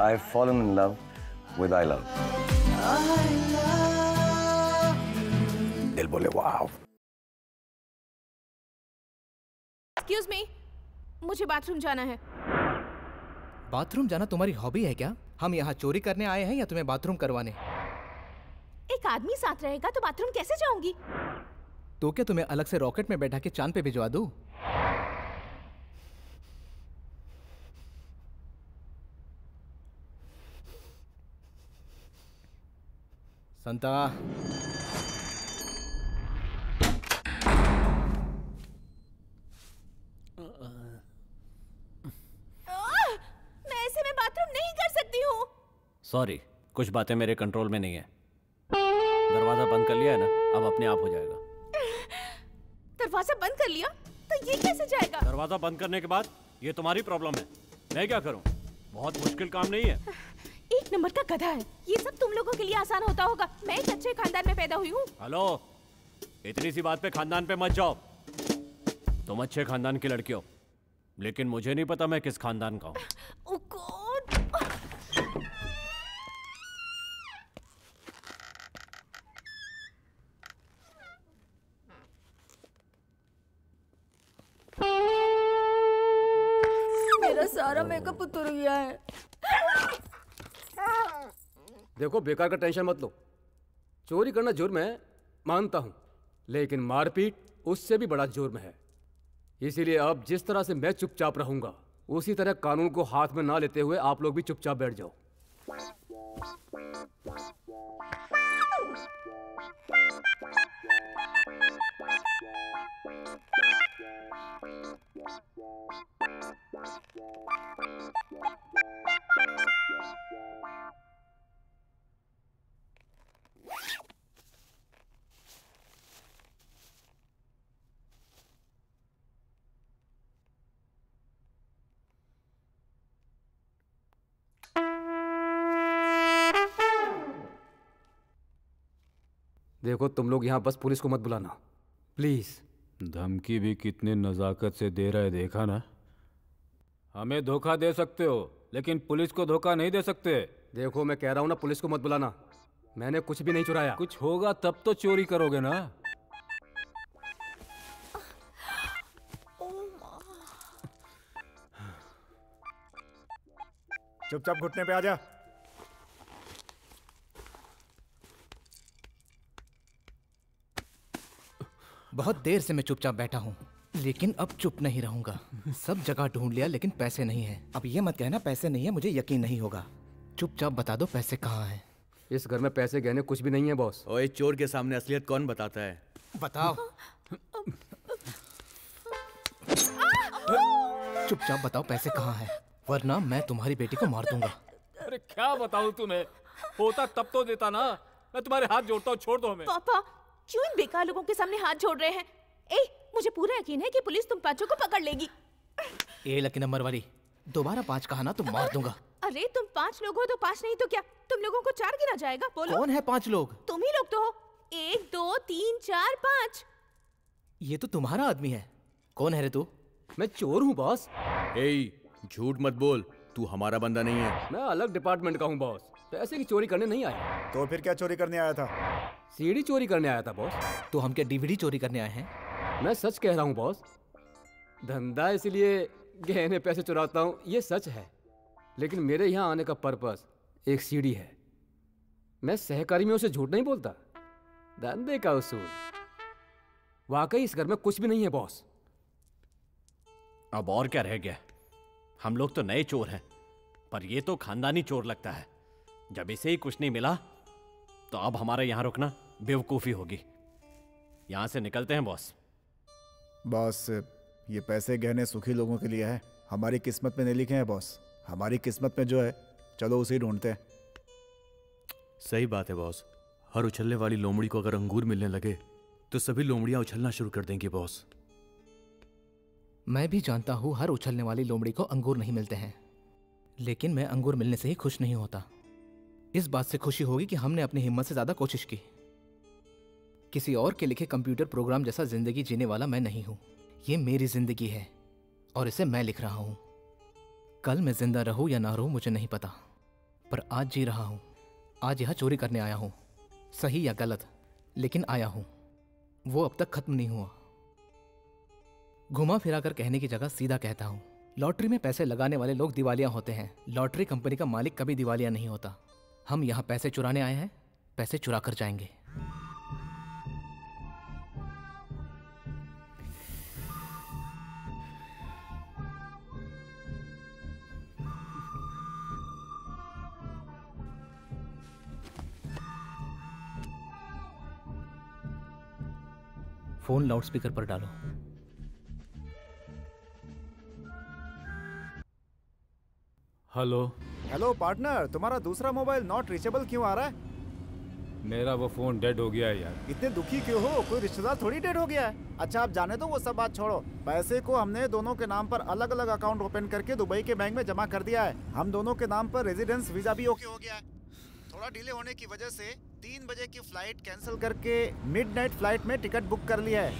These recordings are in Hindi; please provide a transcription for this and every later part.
I've fallen in love with I love. दिल बोले वाव। Excuse me, मुझे बाथरूम जाना है। बाथरूम जाना तुम्हारी हॉबी है क्या? हम यहाँ चोरी करने आए हैं या तुम्हें बाथरूम करवाने? एक आदमी साथ रहेगा तो बाथरूम कैसे जाऊंगी? तो क्या तुम्हें अलग से रॉकेट में बैठा के चांद पे भिजवा दूं? संता, मैं ऐसे में बाथरूम नहीं कर सकती हूँ। सॉरी, कुछ बातें मेरे कंट्रोल में नहीं है। दरवाजा बंद कर लिया है ना, अब अपने आप हो जाएगा। दरवाजा बंद कर लिया तो ये कैसे जाएगा? दरवाजा बंद करने के बाद ये तुम्हारी प्रॉब्लम है, मैं क्या करूं? बहुत मुश्किल काम नहीं है। एक नंबर का गधा है। ये सब तुम लोगों के लिए आसान होता होगा। मैं एक अच्छे खानदान में पैदा हुई हूँ। हेलो, इतनी सी बात पे खानदान पे मत जाओ। तुम अच्छे खानदान की लड़की हो, लेकिन मुझे नहीं पता मैं किस खानदान का हूँ। Oh God! मेरा सारा मेकअप उतर गया है। देखो, बेकार का टेंशन मत लो। चोरी करना जुर्म है, मानता हूं, लेकिन मारपीट उससे भी बड़ा जुर्म है। इसीलिए अब जिस तरह से मैं चुपचाप रहूंगा, उसी तरह कानून को हाथ में ना लेते हुए आप लोग भी चुपचाप बैठ जाओ। देखो, तुम लोग यहाँ बस पुलिस को मत बुलाना, प्लीज। धमकी भी कितने नजाकत से दे रहा है, देखा ना? हमें धोखा दे सकते हो, लेकिन पुलिस को धोखा नहीं दे सकते। देखो, मैं कह रहा हूँ ना, पुलिस को मत बुलाना। मैंने कुछ भी नहीं चुराया। कुछ होगा तब तो चोरी करोगे ना। चुपचाप घुटने पे आ जा। बहुत देर से मैं चुपचाप बैठा हूँ, लेकिन अब चुप नहीं रहूंगा। सब जगह ढूंढ लिया, लेकिन पैसे नहीं है। अब ये मत कहना पैसे नहीं है, मुझे यकीन नहीं होगा। चुपचाप बता दो पैसे कहाँ हैं। इस घर में पैसे गहने कुछ भी नहीं है बॉस। ओए, चोर के सामने असलियत कौन बताता है? बताओ। चुपचाप बताओ पैसे कहाँ हैं, वरना मैं तुम्हारी बेटी को मार दूंगा। अरे क्या बताऊं तुम्हें, होता तब तो देता ना। मैं तुम्हारे हाथ जोड़ता हूँ, छोड़ दो हमें। पापा, क्यों इन बेकार लोगों के सामने हाथ जोड़ रहे हैं? मुझे पूरा यकीन है कि पुलिस तुम पांचों को पकड़ लेगी। लकी नंबर वाली, दोबारा 5 कहा ना तो मार दूंगा। अरे तुम 5 लोग हो तो 5 नहीं तो क्या? तुम लोगों को 4 गिना जाएगा। बोलो, कौन है 5 लोग? तुम ही लोग तो हो। 1 2 3 4 5। ये तो तुम्हारा आदमी है। कौन है रे तू? मैं चोर हूँ बॉस। झूठ मत बोल, तू हमारा बंदा नहीं है। मैं अलग डिपार्टमेंट का हूँ बॉस, पैसे की चोरी करने नहीं आया। तो फिर क्या चोरी करने आया था? सीडी चोरी करने आया था बॉस। तो हम क्या डीवीडी चोरी करने आए हैं? मैं सच कह रहा हूँ बॉस। धंधा इसलिए गहने पैसे चुराता हूँ, ये सच है। लेकिन मेरे यहाँ आने का पर्पस एक सीडी है। मैं सहकारी में उसे झूठ नहीं बोलता। धंधे का उसूल। वाकई इस घर में कुछ भी नहीं है बॉस। अब और क्या रह गया? हम लोग तो नए चोर हैं, पर ये तो खानदानी चोर लगता है। जब इसे ही कुछ नहीं मिला तो अब हमारे यहाँ रुकना बेवकूफ़ी होगी। यहाँ से निकलते हैं बॉस। बॉस, ये पैसे गहने सुखी लोगों के लिए है, हमारी किस्मत में नहीं लिखे हैं बॉस। हमारी किस्मत में जो है, चलो उसे ही ढूंढते हैं। सही बात है बॉस। हर उछलने वाली लोमड़ी को अगर अंगूर मिलने लगे तो सभी लोमड़ियां उछलना शुरू कर देंगी बॉस। मैं भी जानता हूँ हर उछलने वाली लोमड़ी को अंगूर नहीं मिलते हैं, लेकिन मैं अंगूर मिलने से ही खुश नहीं होता। इस बात से खुशी होगी कि हमने अपनी हिम्मत से ज्यादा कोशिश की। किसी और के लिखे कंप्यूटर प्रोग्राम जैसा जिंदगी जीने वाला मैं नहीं हूं। ये मेरी जिंदगी है और इसे मैं लिख रहा हूं। कल मैं जिंदा रहूं या ना रहूं मुझे नहीं पता, पर आज जी रहा हूँ। आज यहाँ चोरी करने आया हूँ, सही या गलत, लेकिन आया हूँ। वो अब तक खत्म नहीं हुआ। घुमा फिरा कर कहने की जगह सीधा कहता हूँ, लॉटरी में पैसे लगाने वाले लोग दिवालिया होते हैं। लॉटरी कंपनी का मालिक कभी दिवालिया नहीं होता। हम यहाँ पैसे चुराने आए हैं, पैसे चुरा कर जाएंगे। फोन लाउडस्पीकर पर डालो। हेलो। हेलो पार्टनर, तुम्हारा दूसरा मोबाइल नॉट रीचेबल क्यों आ रहा है? मेरा वो फ़ोन डेड हो गया है यार। इतने दुखी क्यों हो? कोई रिश्तेदार थोड़ी डेड हो गया है। अच्छा आप जाने दो, वो सब बात छोड़ो। पैसे को हमने दोनों के नाम पर अलग अलग अकाउंट ओपन करके दुबई के बैंक में जमा कर दिया है। हम दोनों के नाम पर रेजिडेंस वीजा भी ओके हो गया है। थोड़ा डिले होने की वजह से 3 बजे की फ्लाइट कैंसिल करके मिडनाइट फ्लाइट में टिकट बुक कर लिया है।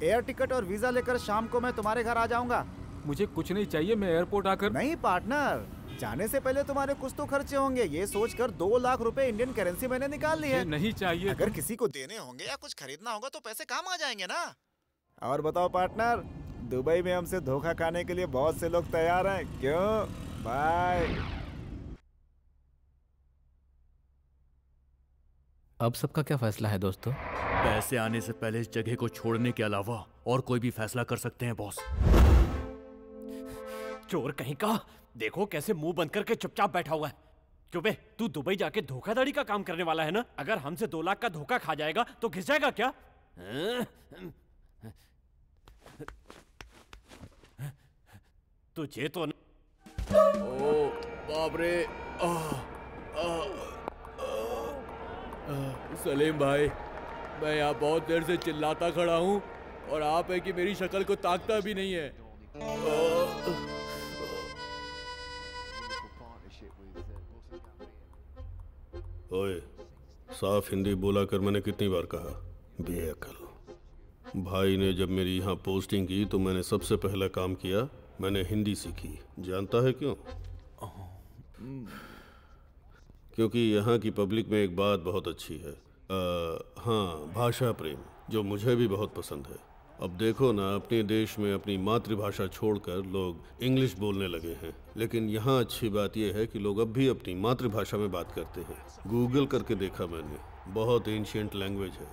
एयर टिकट और वीजा लेकर शाम को मैं तुम्हारे घर आ जाऊंगा। मुझे कुछ नहीं चाहिए, मैं एयरपोर्ट आकर। नहीं पार्टनर, जाने से पहले तुम्हारे कुछ तो खर्चे होंगे। ये सोचकर 2 लाख रुपए इंडियन करेंसी मैंने निकाल ली है। नहीं चाहिए। अगर किसी को देने होंगे या कुछ खरीदना होगा तो पैसे काम आ जाएंगे ना। और बताओ पार्टनर, दुबई में हमसे धोखा खाने के लिए बहुत से लोग तैयार हैं, क्यों? बाय। अब सबका क्या फैसला है दोस्तों? पैसे आने से पहले इस जगह को छोड़ने के अलावा और कोई भी फैसला कर सकते हैं बॉस। चोर कहीं का, देखो कैसे मुंह बंद करके चुपचाप बैठा हुआ है। क्यों बे, तू दुबई जाके धोखाधड़ी का काम करने वाला है ना? अगर हमसे 2 लाख का धोखा खा जाएगा तो घिस जाएगा क्या? तुझे तो ओ बाप रे। सलीम भाई, मैं यहाँ बहुत देर से चिल्लाता खड़ा हूँ और आप है कि मेरी शक्ल को ताकता भी नहीं है। ओए, साफ हिंदी बोला कर, मैंने कितनी बार कहा। बेअकल। भाई ने जब मेरी यहाँ पोस्टिंग की तो मैंने सबसे पहला काम किया, मैंने हिंदी सीखी। जानता है क्यों? क्योंकि यहाँ की पब्लिक में एक बात बहुत अच्छी है, हाँ, भाषा प्रेम, जो मुझे भी बहुत पसंद है। अब देखो ना, अपने देश में अपनी मातृभाषा छोड़कर लोग इंग्लिश बोलने लगे हैं, लेकिन यहाँ अच्छी बात यह है कि लोग अब भी अपनी मातृभाषा में बात करते हैं। गूगल करके देखा मैंने, बहुत एंशिएंट लैंग्वेज है।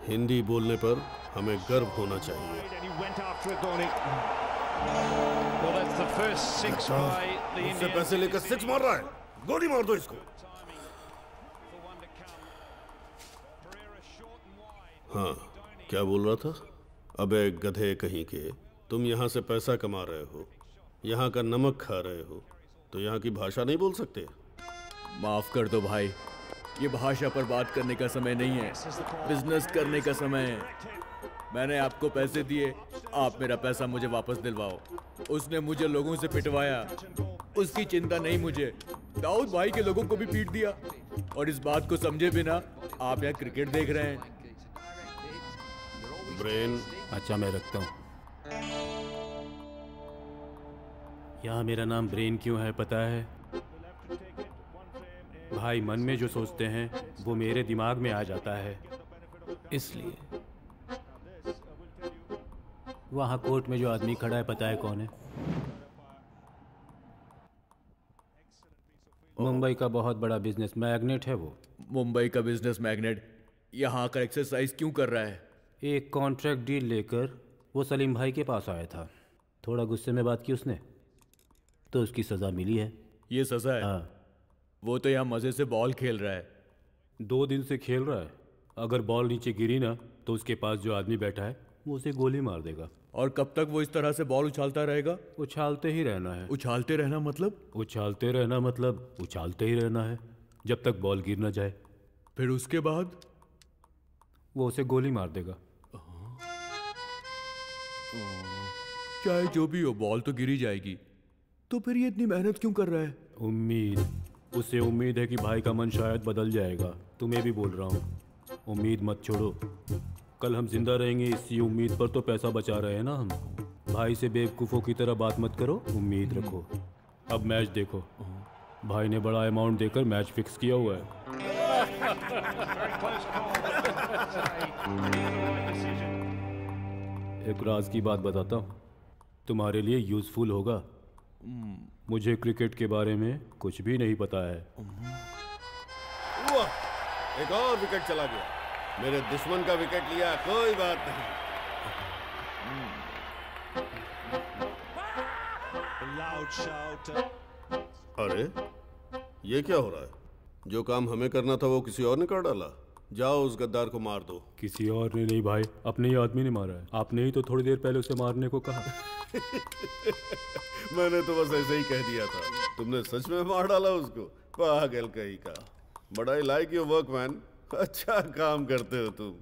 हिंदी बोलने पर हमें गर्व होना चाहिए। मुझसे पैसे लेकर 6 मार रहा है, गोली मार दो इसको। हाँ, क्या बोल रहा था? अबे गधे कहीं के, तुम यहाँ से पैसा कमा रहे हो, यहाँ का नमक खा रहे हो, तो यहाँ की भाषा नहीं बोल सकते? माफ कर दो भाई, ये भाषा पर बात करने का समय नहीं है, बिजनेस करने का समय है। मैंने आपको पैसे दिए, आप मेरा पैसा मुझे वापस दिलवाओ। उसने मुझे लोगों से पिटवाया, उसकी चिंता नहीं मुझे। दाऊद भाई के लोगों को भी पीट दिया, और इस बात को समझे बिना आप यहाँ क्रिकेट देख रहे हैं। ब्रेन। अच्छा, मैं रखता हूँ। यहाँ मेरा नाम ब्रेन क्यों है पता है? भाई मन में जो सोचते हैं वो मेरे दिमाग में आ जाता है, इसलिए। वहाँ कोर्ट में जो आदमी खड़ा है पता है कौन है? मुंबई का बहुत बड़ा बिजनेस मैग्नेट है वो। मुंबई का बिजनेस मैग्नेट यहाँ आकर एक्सरसाइज क्यों कर रहा है? एक कॉन्ट्रैक्ट डील लेकर वो सलीम भाई के पास आया था। थोड़ा गुस्से में बात की उसने, तो उसकी सज़ा मिली है। ये सज़ा है? हाँ। वो तो यहाँ मज़े से बॉल खेल रहा है। 2 दिन से खेल रहा है। अगर बॉल नीचे गिरी ना तो उसके पास जो आदमी बैठा है वो उसे गोली मार देगा। और कब तक वो इस तरह से बॉल उछालता रहेगा? उछालते ही रहना है। उछालते रहना मतलब? उछालते रहना मतलब उछालते ही रहना है जब तक बॉल गिर ना जाए। फिर उसके बाद वो उसे गोली मार देगा। चाहे जो भी हो, बॉल तो गिरी जाएगी। तो फिर ये इतनी मेहनत क्यों कर रहा है? उम्मीद, उसे उम्मीद है कि भाई का मन शायद बदल जाएगा। तुम्हें भी बोल रहा हूँ, उम्मीद मत छोड़ो। कल हम जिंदा रहेंगे इसी उम्मीद पर तो पैसा बचा रहे हैं ना हम। भाई से बेवकूफ़ों की तरह बात मत करो, उम्मीद रखो। अब मैच देखो, भाई ने बड़ा अमाउंट देकर मैच फिक्स किया हुआ है। एक राज की बात बताता हूँ, तुम्हारे लिए यूजफुल होगा। मुझे क्रिकेट के बारे में कुछ भी नहीं पता है। वाह, एक और विकेट चला गया। मेरे दुश्मन का विकेट लिया, कोई बात नहीं। अरे ये क्या हो रहा है? जो काम हमें करना था वो किसी और ने कर डाला। जाओ उस गद्दार को मार दो। किसी और ने नहीं भाई, अपने ही आदमी ने मारा है। आपने ही तो थोड़ी देर पहले उसे मारने को कहा। मैंने तो बस ऐसे ही कह दिया था। तुमने सच में मार डाला उसको? पागल कहीं का। बड़ा ही लाइक योर वर्क मैन। अच्छा काम करते हो तुम।